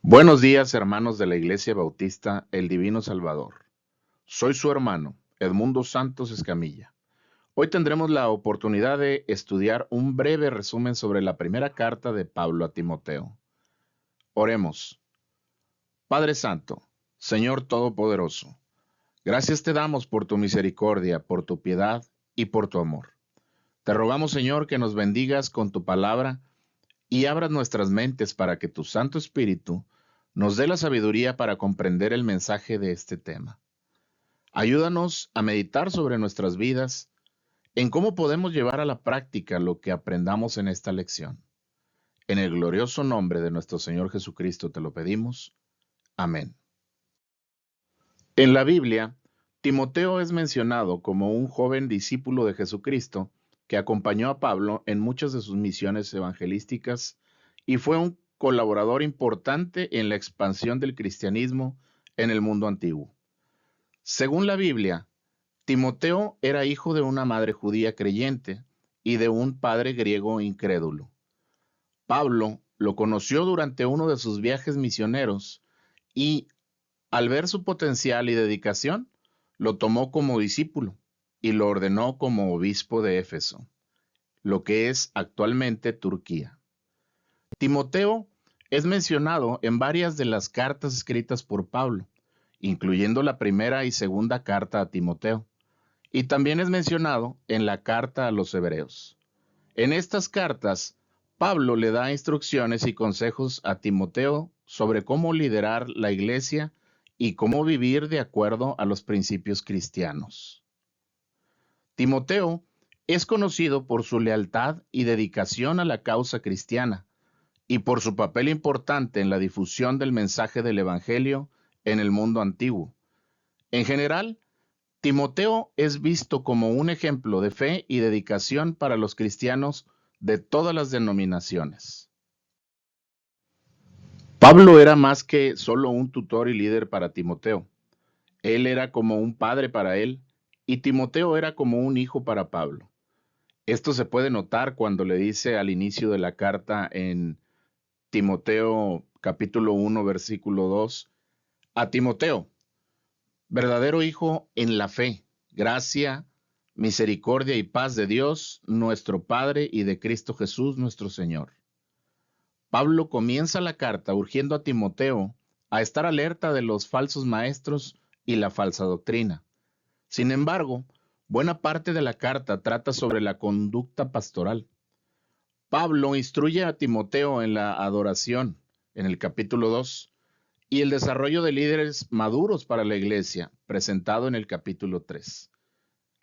Buenos días, hermanos de la Iglesia Bautista El Divino Salvador. Soy su hermano, Edmundo Santos Escamilla. Hoy tendremos la oportunidad de estudiar un breve resumen sobre la primera carta de Pablo a Timoteo. Oremos. Padre Santo, Señor Todopoderoso, gracias te damos por tu misericordia, por tu piedad y por tu amor. Te rogamos, Señor, que nos bendigas con tu palabra y abras nuestras mentes para que tu Santo Espíritu nos dé la sabiduría para comprender el mensaje de este tema. Ayúdanos a meditar sobre nuestras vidas, en cómo podemos llevar a la práctica lo que aprendamos en esta lección. En el glorioso nombre de nuestro Señor Jesucristo te lo pedimos. Amén. En la Biblia, Timoteo es mencionado como un joven discípulo de Jesucristo que acompañó a Pablo en muchas de sus misiones evangelísticas y fue un colaborador importante en la expansión del cristianismo en el mundo antiguo. Según la Biblia, Timoteo era hijo de una madre judía creyente y de un padre griego incrédulo. Pablo lo conoció durante uno de sus viajes misioneros y, al ver su potencial y dedicación, lo tomó como discípulo y lo ordenó como obispo de Éfeso, lo que es actualmente Turquía. Timoteo es mencionado en varias de las cartas escritas por Pablo, incluyendo la primera y segunda carta a Timoteo, y también es mencionado en la carta a los Hebreos. En estas cartas, Pablo le da instrucciones y consejos a Timoteo sobre cómo liderar la iglesia y cómo vivir de acuerdo a los principios cristianos. Timoteo es conocido por su lealtad y dedicación a la causa cristiana y por su papel importante en la difusión del mensaje del Evangelio en el mundo antiguo. En general, Timoteo es visto como un ejemplo de fe y dedicación para los cristianos de todas las denominaciones. Pablo era más que solo un tutor y líder para Timoteo. Él era como un padre para él y Timoteo era como un hijo para Pablo. Esto se puede notar cuando le dice al inicio de la carta en Timoteo capítulo 1 versículo 2, a Timoteo, verdadero hijo en la fe, gracia, misericordia y paz de Dios, nuestro Padre, y de Cristo Jesús, nuestro Señor. Pablo comienza la carta urgiendo a Timoteo a estar alerta de los falsos maestros y la falsa doctrina. Sin embargo, buena parte de la carta trata sobre la conducta pastoral. Pablo instruye a Timoteo en la adoración, en el capítulo 2, y el desarrollo de líderes maduros para la iglesia, presentado en el capítulo 3.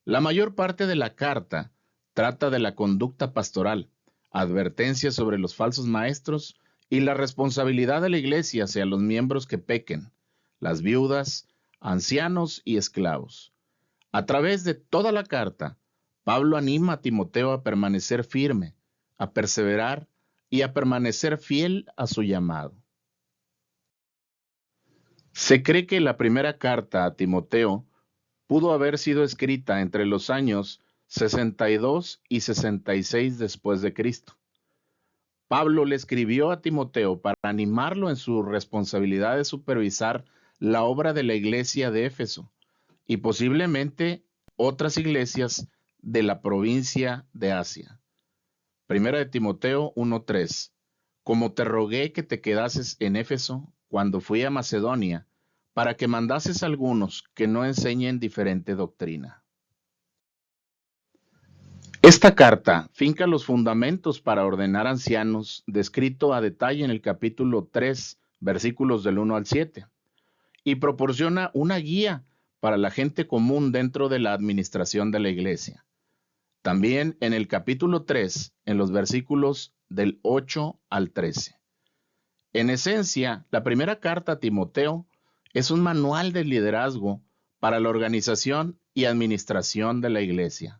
La mayor parte de la carta trata de la conducta pastoral, advertencias sobre los falsos maestros y la responsabilidad de la iglesia hacia los miembros que pequen, las viudas, ancianos y esclavos. A través de toda la carta, Pablo anima a Timoteo a permanecer firme, a perseverar y a permanecer fiel a su llamado. Se cree que la primera carta a Timoteo pudo haber sido escrita entre los años 62 y 66 después de Cristo. Pablo le escribió a Timoteo para animarlo en su responsabilidad de supervisar la obra de la iglesia de Éfeso y posiblemente otras iglesias de la provincia de Asia. Primera de Timoteo 1:3. Como te rogué que te quedases en Éfeso cuando fui a Macedonia, para que mandases algunos que no enseñen diferente doctrina. Esta carta finca los fundamentos para ordenar ancianos, descrito a detalle en el capítulo 3, versículos del 1 al 7, y proporciona una guía para la gente común dentro de la administración de la iglesia. También en el capítulo 3, en los versículos del 8 al 13. En esencia, la primera carta a Timoteo es un manual de liderazgo para la organización y administración de la iglesia.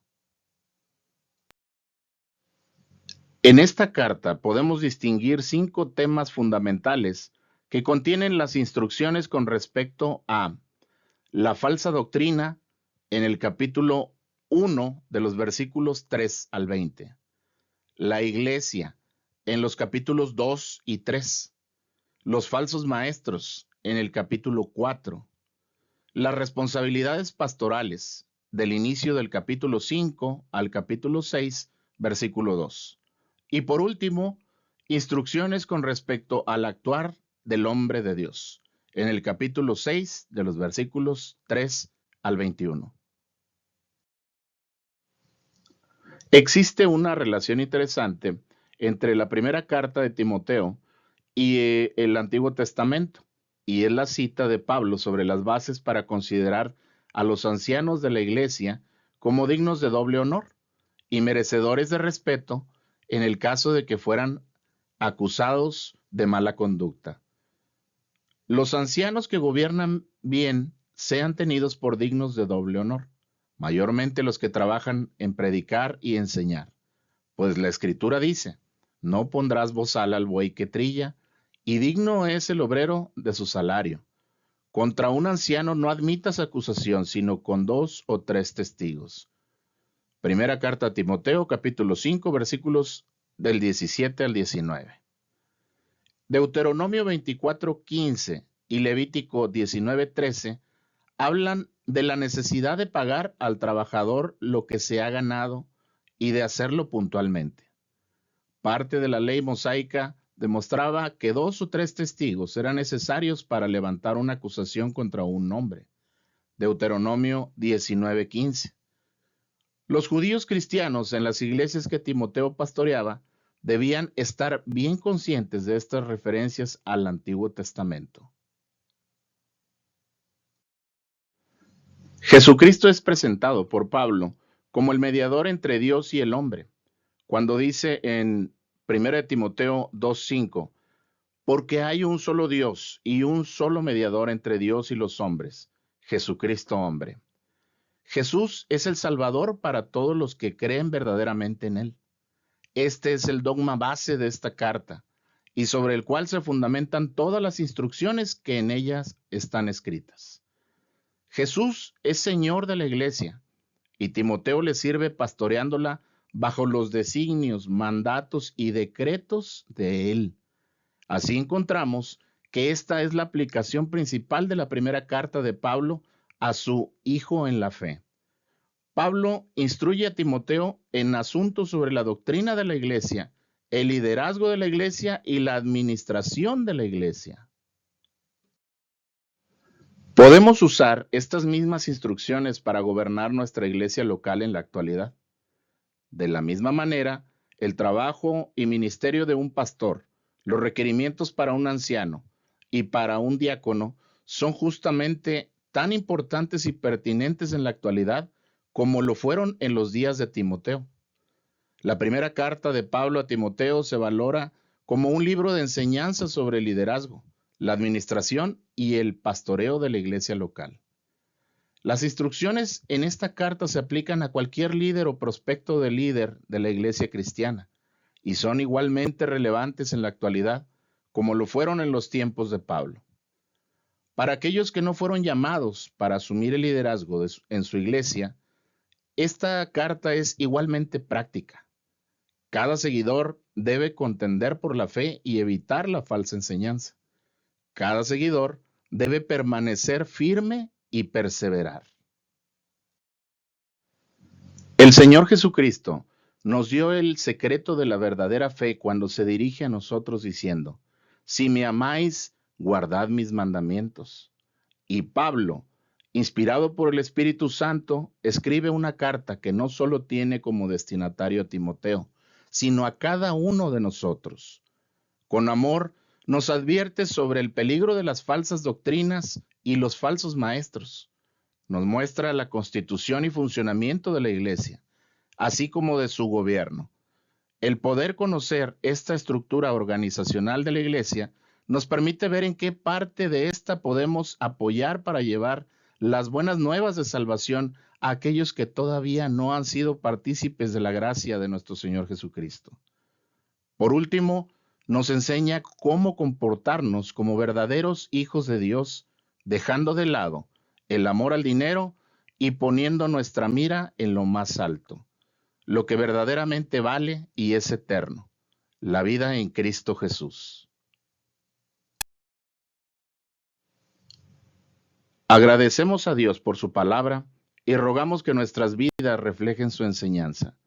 En esta carta podemos distinguir 5 temas fundamentales que contienen las instrucciones con respecto a la falsa doctrina en el capítulo 1 de los versículos 3 al 20, la iglesia en los capítulos 2 y 3, Los falsos maestros en el capítulo 4. Las responsabilidades pastorales del inicio del capítulo 5 al capítulo 6, versículo 2. Y por último, instrucciones con respecto al actuar del hombre de Dios en el capítulo 6 de los versículos 3 al 21. Existe una relación interesante entre la primera carta de Timoteo y el Antiguo Testamento, y es la cita de Pablo sobre las bases para considerar a los ancianos de la iglesia como dignos de doble honor y merecedores de respeto en el caso de que fueran acusados de mala conducta. Los ancianos que gobiernan bien sean tenidos por dignos de doble honor, mayormente los que trabajan en predicar y enseñar, pues la Escritura dice: no pondrás bozal al buey que trilla, y digno es el obrero de su salario. Contra un anciano no admitas acusación, sino con 2 o 3 testigos. Primera carta a Timoteo, capítulo 5, versículos del 17 al 19. Deuteronomio 24:15 y Levítico 19:13 hablan de la necesidad de pagar al trabajador lo que se ha ganado y de hacerlo puntualmente. Parte de la ley mosaica demostraba que 2 o 3 testigos eran necesarios para levantar una acusación contra un hombre. Deuteronomio 19:15. Los judíos cristianos en las iglesias que Timoteo pastoreaba debían estar bien conscientes de estas referencias al Antiguo Testamento. Jesucristo es presentado por Pablo como el mediador entre Dios y el hombre, cuando dice en 1 Timoteo 2:5, porque hay un solo Dios y un solo mediador entre Dios y los hombres, Jesucristo hombre. Jesús es el Salvador para todos los que creen verdaderamente en Él. Este es el dogma base de esta carta y sobre el cual se fundamentan todas las instrucciones que en ellas están escritas. Jesús es Señor de la iglesia y Timoteo le sirve pastoreándola bajo los designios, mandatos y decretos de Él. Así encontramos que esta es la aplicación principal de la primera carta de Pablo a su hijo en la fe. Pablo instruye a Timoteo en asuntos sobre la doctrina de la iglesia, el liderazgo de la iglesia y la administración de la iglesia. Podemos usar estas mismas instrucciones para gobernar nuestra iglesia local en la actualidad. De la misma manera, el trabajo y ministerio de un pastor, los requerimientos para un anciano y para un diácono son justamente tan importantes y pertinentes en la actualidad como lo fueron en los días de Timoteo. La primera carta de Pablo a Timoteo se valora como un libro de enseñanza sobre el liderazgo, la administración y el pastoreo de la iglesia local. Las instrucciones en esta carta se aplican a cualquier líder o prospecto de líder de la iglesia cristiana y son igualmente relevantes en la actualidad, como lo fueron en los tiempos de Pablo. Para aquellos que no fueron llamados para asumir el liderazgo en su iglesia, esta carta es igualmente práctica. Cada seguidor debe contender por la fe y evitar la falsa enseñanza. Cada seguidor debe permanecer firme y perseverar. El Señor Jesucristo nos dio el secreto de la verdadera fe cuando se dirige a nosotros diciendo: si me amáis, guardad mis mandamientos. Y Pablo, inspirado por el Espíritu Santo, escribe una carta que no solo tiene como destinatario a Timoteo, sino a cada uno de nosotros. Con amor, nos advierte sobre el peligro de las falsas doctrinas y los falsos maestros. Nos muestra la constitución y funcionamiento de la iglesia, así como de su gobierno. El poder conocer esta estructura organizacional de la iglesia nos permite ver en qué parte de esta podemos apoyar para llevar las buenas nuevas de salvación a aquellos que todavía no han sido partícipes de la gracia de nuestro Señor Jesucristo. Por último, nos enseña cómo comportarnos como verdaderos hijos de Dios, dejando de lado el amor al dinero y poniendo nuestra mira en lo más alto, lo que verdaderamente vale y es eterno, la vida en Cristo Jesús. Agradecemos a Dios por su palabra y rogamos que nuestras vidas reflejen su enseñanza.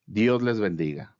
Dios les bendiga.